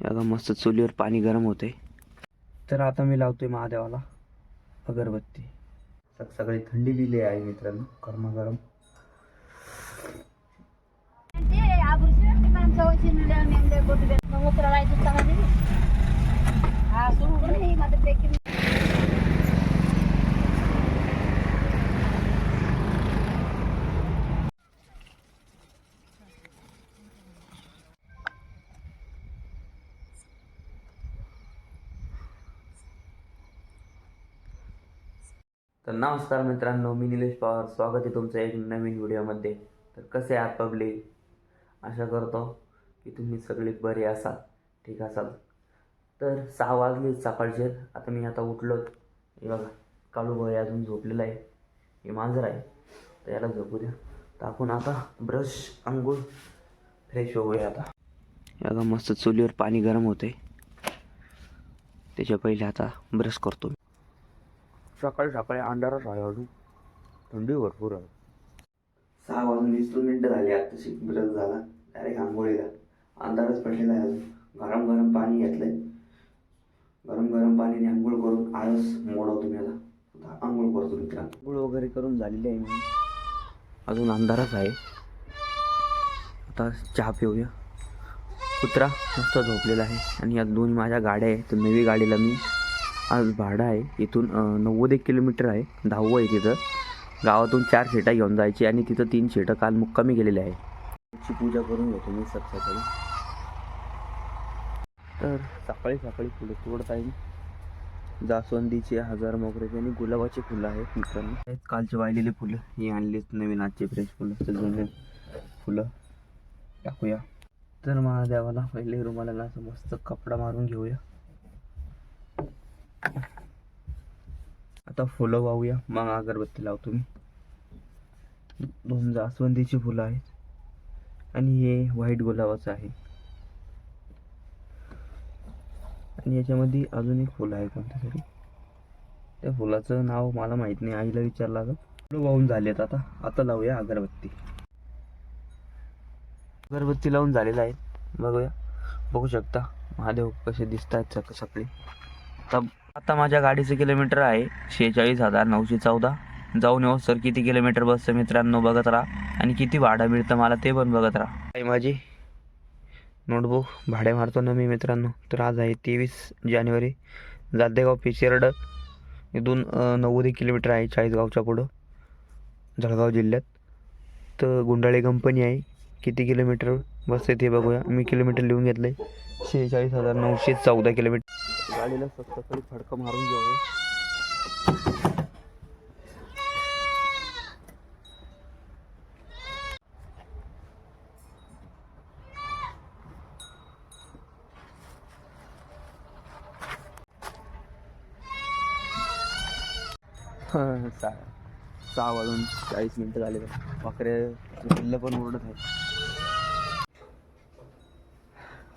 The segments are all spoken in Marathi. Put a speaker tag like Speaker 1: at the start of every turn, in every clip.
Speaker 1: याला मस्त चुलीवर पाणी गरम होते. तर आता मी लावतोय महादेवाला अगरबत्ती. सकाळी थंडी बिली आहे मित्रांनो, गरमागरम. तर नमस्कार मित्रांनो, मी निलेश पवार. स्वागत आहे तुमचं एक नवीन व्हिडिओमध्ये. तर कसे आहात पब्लिक? आशा करतो की तुम्ही सगळे बरे असाल, ठीक असाल. तर 6 वाजले सकाळचे. आता मी उठलो. हे बघा, काळू भाई अजून झोपलेला आहे. हे मांजर आहे, तर याला झोपू द्या. तर आपण आता ब्रश, अंघोळ, फ्रेश होऊया. आता याला मस्त चुलीवर पाणी गरम होते, त्याच्या पहिले आता ब्रश करतो. सकाळी अंधारच आहे, अजून थंडी भरपूर आहे. 6 वाजून 20 मिनिटं झाली. आत्ताशी ब्रश झाला, डायरेक्ट आंघोळीला. अंधारच पडलेला आहे अजून. गरम पाणी घेतलंय. गरम पाणीने आंघोळ करून आळस मोडवतो मी. आता आंघोळ करतो मित्रांनो. आंघोळ वगैरे करून झालेली आहे मी. अजून अंधारच आहे. आता चहा पिऊया. कुत्रा मस्त झोपलेला आहे. आणि या दोन माझ्या गाड्या आहे. तर नवी गाडीला मी आज भाडं आहे. इथून 91 किलोमीटर आहे. 10वं आहे तिथं. गावातून 4 शेटा घेऊन जायची आणि तिथं 3 शेटं काल मुक्कामी गेलेले आहे. त्याची पूजा करून घेतो मी सकाळी. तर सकाळी फुलं तोडत आहे. जास्वंदीचे, हजार मोगऱ्याचे आणि गुलाबाची फुलं आहेत मित्रांनो. कालचे वाळलेले फुलं ही आणलीच, नवीन आजचे फ्रेश फुलं. तर जुने फुलं टाकूया. तर महादेवाला पहिले रुमालाला असं मस्त कपडा मारून घेऊया. आता फुलं वाहूया, मग अगरबत्ती लावतो मी. 2 जास्वंदीची फुलं आहेत आणि हे व्हाईट गुलाबाचं आहे. आणि याच्यामध्ये अजून एक फुलं आहे कोणतं तरी. त्या फुलाचं नाव मला माहित नाही, आईला विचारलं लागेल. फुलं वाहून झालेत. आता लावूया अगरबत्ती. अगरबत्ती लावून झालेलं आहे. बघू शकता महादेव कसे दिसत आहेत सकाळी. आता माझ्या गाडीचं किलोमीटर आहे 46,914. जाऊन येऊ सर किती किलोमीटर बसतं मित्रांनो बघत राहा. आणि किती भाडं मिळतं मला ते पण बघत राहा. माझी नोटबुक भाडे मारतो ना मी मित्रांनो. तर आज आहे 23 जानेवारी. जादेगाव पिचेरड इथून 90 किलोमीटर आहे, 40गावच्या पुढं, जळगाव जिल्ह्यात. तर गुंडाळे कंपनी आहे. किती किलोमीटर बसते ते बघूया. मी किलोमीटर लिहून घेतलं आहे 46,914 किलोमीटर. गाडीला सकाळी फडकं मारून घेऊया. हां, 6 वाजून 40 मिनिटं झाले. वाकरे पिल्लं पण ओरडत आहे.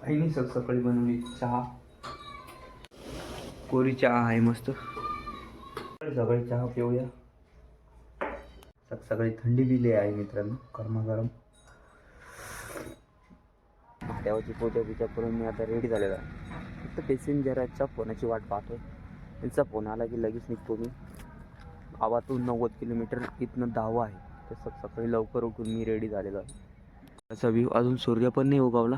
Speaker 1: आईने सकाळी बनवली चहा. कोरी चहा आहे मस्त. सकाळी चहा पिऊया. सकाळी थंडी बिली आहे मित्रांनो, गरमागरम. महादेवाची पूजा करून मी आता रेडी झालेला आहे. फक्त पॅसेंजरच्या फोनाची वाट पाहतोय. त्यांचा फोन आला की लगेच निघतो मी. गावातून 90 किलोमीटर, इथनं 10 आहे. तर सकाळी लवकर उठून मी रेडी झालेलो आहे. त्याचा व्ह्यू अजून सूर्य पण नाही उगवला.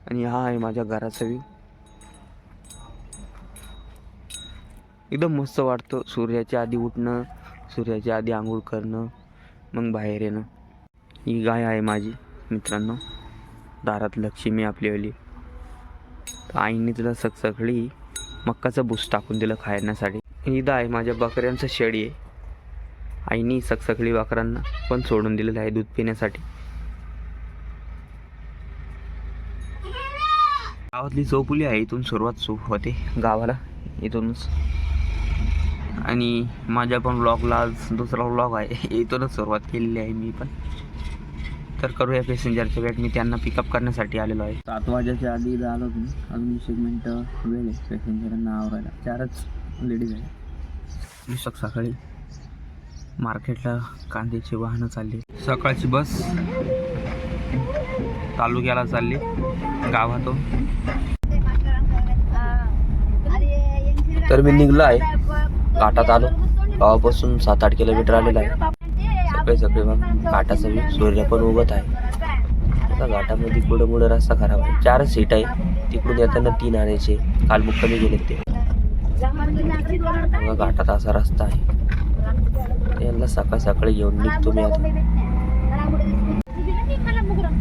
Speaker 1: आणि हा आहे माझ्या घराचा व्ह्यू. एकदम मस्त वाटतं सूर्याच्या आधी उठणं, सूर्याच्या आधी आंघोळ करणं, मग बाहेर येणं. ही गाय आहे माझी मित्रांनो, दारात लक्ष्मी आपली आली. तर आईने तिला सकाळी मक्काचं भूस टाकून दिलं खाण्यासाठी. इथं आहे माझ्या बकऱ्यांचं शेळी आहे. आईने सकाळी बकऱ्यांना पण सोडून दिलेलं आहे दूध पिण्यासाठी. गावातली चौफुली आहे. इथून सुरुवात होते गावाला, इथूनच. आणि माझ्या पण व्लॉगला आज दुसरा व्लॉग आहे, इथूनच सुरुवात केलेली आहे मी पण. तर करूया पॅसेंजरच्या वेट. मी त्यांना पिकअप करण्यासाठी आलेलो आहे. 7 वाजायच्या आधी इथं आलो तुम्ही. अजून 20 मिनटं वेळ आहे पॅसेंजरांना आवरायला. 4च लेडीज आहे. मी सकाळी मार्केटला कांद्याची वाहनं चालली. सकाळची बस तालुक्याला चालली गावातून. तर मी निघलो आहे, घाटात आलो. गावापासून 7-8 किलोमीटर आलेलं आहे. सकाळी सकाळी बघा घाटाचा व्यू, सूर्य पण उगत आहे. आता घाटामध्ये पुढं रस्ता खराब आहे. 4 सीट आहे, तिकडून येताना 3 आणायचे. काल मुक्कामी गेले ते. बघा घाटात असा रस्ता आहे. यांना सकाळ सकाळी घेऊन निघतो मी आता.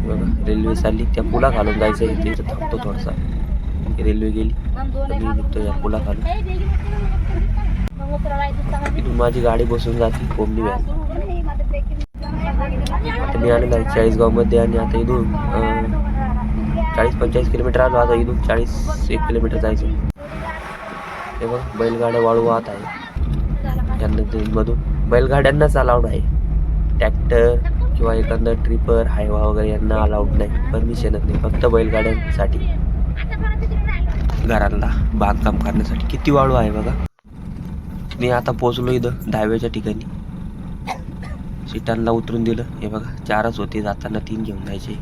Speaker 1: बघा रेल्वे चालली, त्या पुला खालून जायचं आहे. इथे थांबतो थोडासा. रेल्वे गेली तर मी निघतो या पुला खालून. इथून माझी गाडी बसून जाते कोंबडी व्हॅन. आता मी आलेलो आहे 40गाव मध्ये आणि आता इथून 40-45 किलोमीटर आलो. आता इथून 41 किलोमीटर जायचं. हे बघ बैलगाड्या वाळू वाहत आहे या नदीमधून. बैलगाड्यांनाच अलाउड आहे, ट्रॅक्टर किंवा एखादा ट्रिपर हायवा वगैरे यांना अलाउड नाही, परमिशनच नाही. फक्त बैलगाड्यांसाठी, घरांना बांधकाम करण्यासाठी. किती वाळू आहे बघा. मी आता पोचलो इथं दहाव्याच्या ठिकाणी. सीटांना उतरून दिलं. हे बघा 4च होते, जाताना 3 घेऊन जायचे.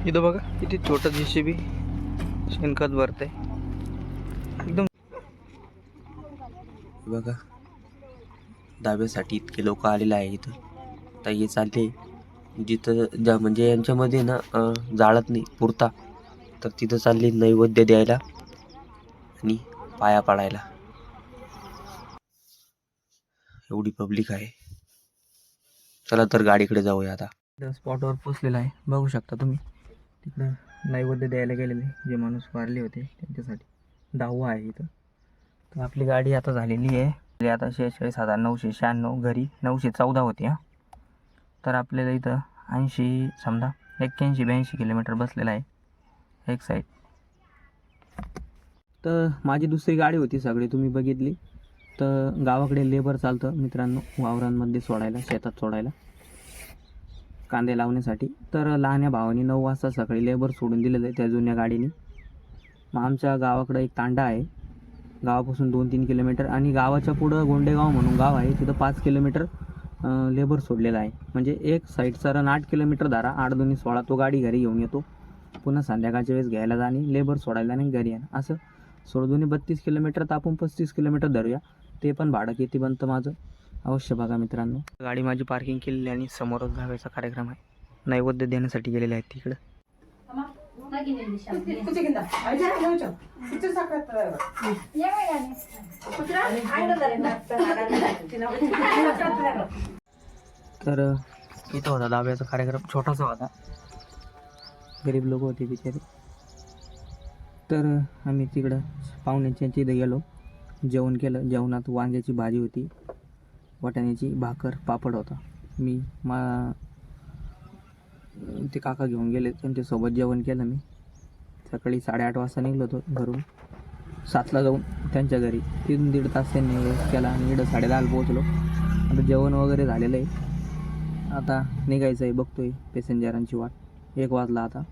Speaker 1: इथं बघा किती छोटं JCB शेणखत भरतंय एकदम. बघा दहाव्यासाठी इतके लोक आलेले आहे इथं. आता हे चालले जिथं म्हणजे यांच्यामध्ये ना जाळत नाही पुरता, तर तिथं चालले नैवेद्य द्यायला आणि पाया पाडायला. एवढी पब्लिक आहे. चला तर गाडीकडे जाऊया आता. स्पॉटवर पोचलेला आहे, बघू शकता तुम्ही. तिकडं नैवेद्य द्यायला गेलेले जे माणूस वारले होते त्यांच्यासाठी. 10वा आहे इथं. तर आपली गाडी आता झालेली आहे आता 46,996. घरी 914 होती. तर आपल्याला इथं 80 समजा 81-82 किलोमीटर बसलेला आहे एक साईड. तर माझी दुसरी गाडी होती सगळी तुम्ही बघितली. तर गावाकडे लेबर चालतं मित्रांनो, वावरांमध्ये सोडायला, शेतात सोडायला, कांदे लावण्यासाठी. तर लहान्या भावानी 9 वाजता सकाळी लेबर सोडून दिलेलं आहे त्या जुन्या गाडीने. मग आमच्या गावाकडं एक तांडा आहे, गावापासून 2-3 किलोमीटर, आणि गावाच्या पुढं गोंडेगाव म्हणून गाव आहे, तिथं 5 किलोमीटर लेबर सोडलेला आहे. म्हणजे एक साईडचा रन 8 किलोमीटर धरा, 8-2-16. तो गाडी घरी घेऊन येतो, पुन्हा संध्याकाळच्या वेळेस घ्यायला जाणे, लेबर सोडायला आणि घरी येणं, असं सोडून 32 किलोमीटर. तर आपण 35 किलोमीटर धरूया. ते पण भाडं किती बनतं माझं अवश्य बघा मित्रांनो. गाडी माझी पार्किंग केलेली आणि समोरच दहाव्याचा कार्यक्रम आहे. नैवेद्य देण्यासाठी गेलेले आहेत तिकडं. तर इथं होता दहाव्याचा कार्यक्रम, छोटासा होता, गरीब लोक होते बिचारे. तर आम्ही तिकडं पाहुण्यांच्या इथं गेलो, जेवण केलं. जेवणात वांग्याची भाजी होती, वाटाण्याची भाकर, पापड होता. मी ते काका घेऊन गेले, त्यांच्यासोबत जेवण केलं. मी सकाळी 8:30 वाजता निघलो होतो घरून. 7ला जाऊन त्यांच्या घरी 3-1.5 तास त्यांनी वेस्ट केला आणि इकडं 10:30 पोहोचलो. आता जेवण वगैरे झालेलं आहे, आता निघायचं आहे. बघतोय पॅसेंजरांची वाट. 1 वाजला आता.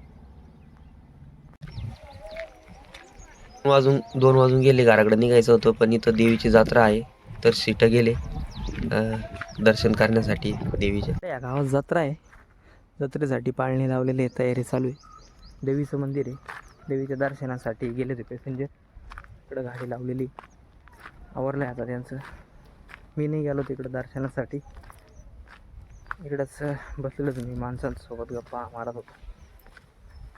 Speaker 1: 2 वाजून गेले, घराकडे निघायचं होतं. पण इथं देवीची जत्रा आहे, तर सीटं गेले दर्शन करण्यासाठी देवीच्या. या गावात जत्रा आहे, जत्रेसाठी पाळणे लावलेले आहे, तयारी चालू आहे. देवीचं मंदिर आहे, देवीच्या दर्शनासाठी गेले ते पॅसेंजर. इकडं गाडी लावलेली, आवरलं आहे आता त्यांचं. मी नाही गेलो तिकडं दर्शनासाठी, इकडंच बसलेलो मी माणसांसोबत गप्पा मारत होतो.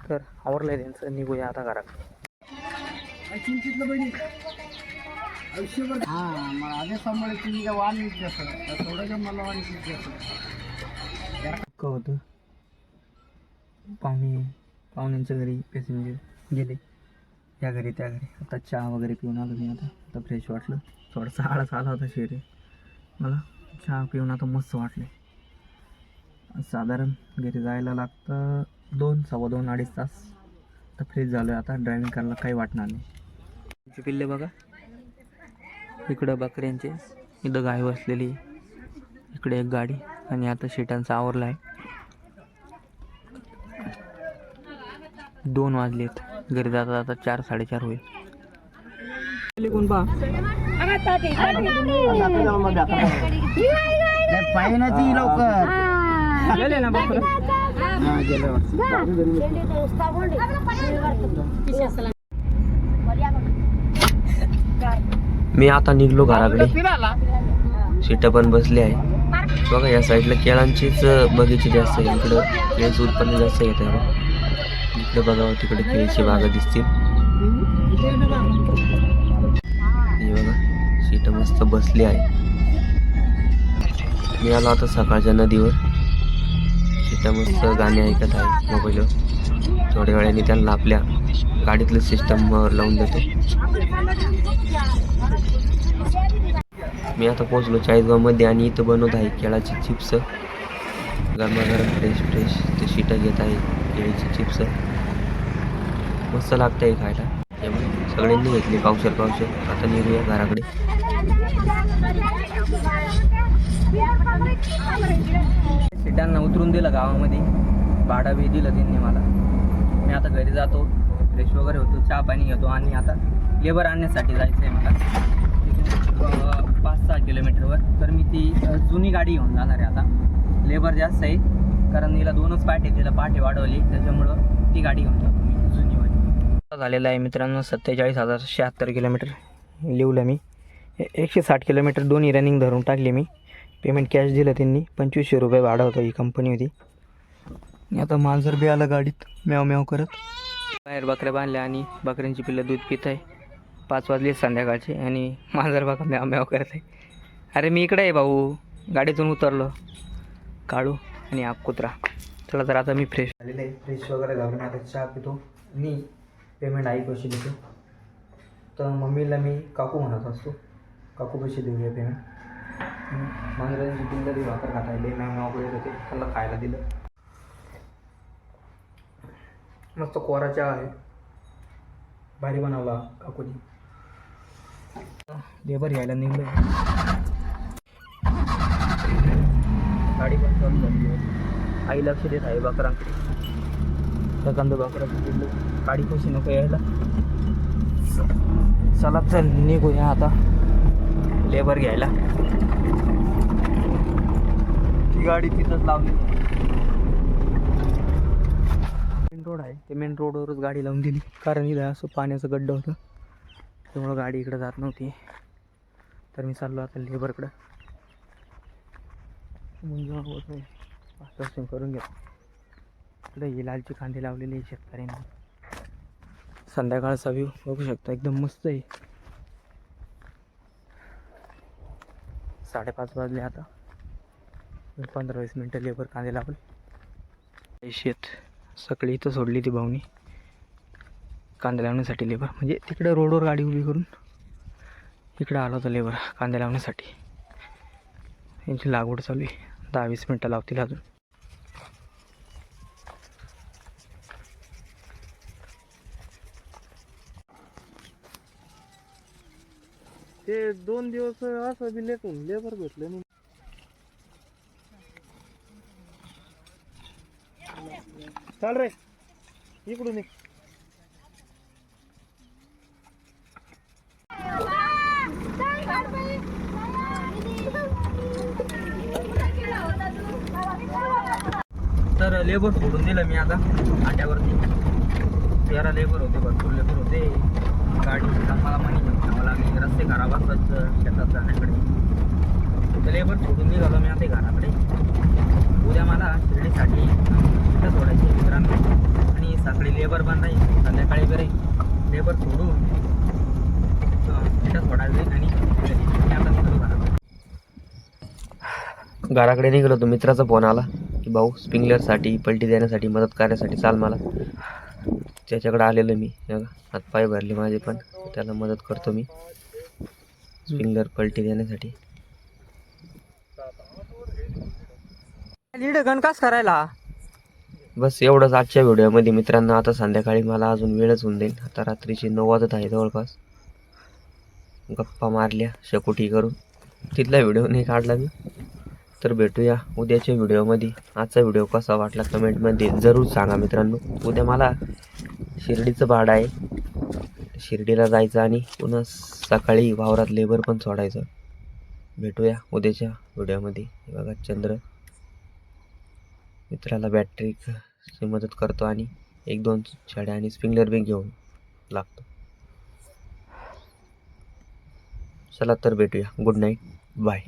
Speaker 1: तर आवरलं आहे त्यांचं, निघूया आता घराकडे. होतं पाहुण्यांच्या घरी पॅसेंजर गेले, या घरी त्या घरी. आता चहा वगैरे पिऊन आलो मी. आता फ्रेश वाटलं, थोडासा आळस आला होता शरीर मला. चहा पिऊन आता मस्त वाटले. साधारण घरी जायला लागतं 2-2.5 तास. तर फ्रेश झालो आहे, आता ड्रायव्हिंग करायला काही वाटणार नाही. पिल्ले बघा इकडं बकऱ्यांचे, इथं गाय बसलेली, इकडे एक गाडी, आणि आता शेटांचा आवरला आहे. 2 वाजलेत, घरी जाता जाता 4-4:30 होईल. कोण पहा मी आता निघलो घराकडे. सीट पण बसली आहे बघा. या साईडला केळांचीच बगीचे जास्त आहे. इकडं केळीचं उत्पन्न जास्त येत आहे. इकडे बघा तिकडे केळीची बागा दिसतील. हे बघा सीट मस्त बसली आहे. मी आलो आता सकाळच्या नदीवर. सीट मस्त गाणे ऐकत आहे मोबाईलवर. थोड्या वेळाने त्यांना आपल्या गाडीतलं सिस्टम लावून देतो. मी आता पोहोचलो चाळीसगावमध्ये आणि इथं बनवत आहे केळाची चिप्स. गरमागरम फ्रेश फ्रेश ते शीटं घेत आहे केळीची चिप्स. मस्त लागतं आहे खायला. सगळ्यांनी घेतली पावशेर. आता निघूया घराकडे. सीटांना उतरून दिलं गावामध्ये. भाडं बी दिलं त्यांनी मला. मी आता घरी जातो, फ्रेश वगैरे होतो, चहा पाणी घेतो आणि आता लेबर आणण्यासाठी जायचं आहे मला 5-6 किलोमीटरवर. तर मी ती जुनी गाडी घेऊन जाणार आहे. आता लेबर जास्त आहे कारण हिला 2च पाटे, तिला पाटे वाढवली, त्याच्यामुळं ती गाडी घेऊन जातो मी जुनीवाली. झालेलं आहे मित्रांनो 47,076 किलोमीटर लिहलं मी. 160 किलोमीटर दोन्ही रनिंग धरून टाकली मी. पेमेंट कॅश दिलं त्यांनी. 2500 रुपये भाडं होतं. ही कंपनी होती. आणि आता मांजर बी आलं गाडीत म्याव म्याव करत. बाहेर बकऱ्या बांधल्या आणि बकऱ्यांची पिल्लं दूध पित आहे. 5 वाजले संध्याकाळचे आणि मांजर बघा म्याव म्याव करत आहे. अरे मी इकडे आहे भाऊ. गाडीतून उतरलो. काढू आणि आप कुत्रा. चला तर आता मी फ्रेश झालेलं आहे. फ्रेश वगैरे घालून आता चहा पितो आणि पेमेंट आई पैसे देतो. तर मम्मीला मी काकू म्हणत असतो. काकू पैसे देऊया पेमेंट. मांजरांची पिल्लं ती भाकर खाता येईल. मॅम वगैरे होते त्याला खायला दिलं. मस्त कोरा चहा आहे. भारी बनवला काकूनी. लेबर घ्यायला निघलो. गाडी पण चालू झाली आहे. आई लक्ष देत आहे बकरांकडे. एखादं बकराचं पिल्लं गाडी कशी नको यायला. चला चल निघूया आता लेबर घ्यायला. ती गाडी तिथंच लावली. मेन रोड आहे, ते मेन रोडवरच गाडी लावून दिली कारण इथं असं पाण्याचं गड्डं होतं, त्यामुळं गाडी इकडं जात नव्हती. तर मी चाललो आता लेबरकडं. म्हणजे करून घेतो. इकडे ही लालची कांदे लावलेली आहे शेतकऱ्यांनी. संध्याकाळचा व्ह्यू बघू शकता, एकदम मस्त आहे. 5:30 वाजले आता. 15-20 मिनटं लेबर कांदे लावले. शेत सकाळी इथं सोडली ती भाऊनी कांदे लावण्यासाठी. लेबर म्हणजे तिकडे रोडवर गाडी उभी करून इकडं आलं होतं लेबर कांदे लावण्यासाठी. यांची लागवड चालू आहे. 10-20 मिनटं लावतील अजून. ते 2 दिवस असं बी लेट होऊन लेबर भेटले नाही. चाल रे इकडून ये. तर लेबर सोडून दिलं मी आता आट्यावरती. 13 लेबर होते, भरपूर लेबर होते. गाडी मला मनी घेऊन जावं लागली. रस्ते खराब असतात शेतात जाण्याकडे. तर लेबर सोडून निघालो मी आता घराकडे. उद्या मला शिर्डीसाठी इथं सोडायचे मित्रांनो. आणि सकाळी लेबर बंद आहे, संध्याकाळी बरे लेबर सोडून इथं सोडायचं आणि मी आता निघालो घराकडे. घराकडे निघालो तो मित्राचा फोन आला की भाऊ स्प्रिंकलरसाठी पलटी देण्यासाठी मदत करण्यासाठी चाल मला. त्याच्याकडे आलेलो मी. हातपाय भरले माझे पण. त्याला मदत करतो मी स्प्रिंकलर पलटी देण्यासाठी. लीड गणकास करायला बस एवढंच आजच्या व्हिडिओमध्ये मित्रांनो. आता संध्याकाळी मला अजून वेळच होऊन जाईल. आता रात्रीचे 9 वाजत आहे जवळपास. गप्पा मारल्या शकुटी करून. तिथला व्हिडिओ नाही काढला मी. तर भेटूया उद्याच्या व्हिडिओमध्ये. आजचा व्हिडिओ कसा वाटला कमेंटमध्ये जरूर सांगा मित्रांनो. उद्या मला शिर्डीचं भाडं आहे. शिर्डीला जायचं आणि पुन्हा सकाळी वावरात लेबर पण सोडायचं. भेटूया उद्याच्या व्हिडिओमध्ये. बघा चंद्र मित्राला बॅटरीची मदत करतो आणि 1-2 छड्या आणि स्प्रिंकलर बी घेऊन लागतो. चला तर भेटूया. Good night. बाय.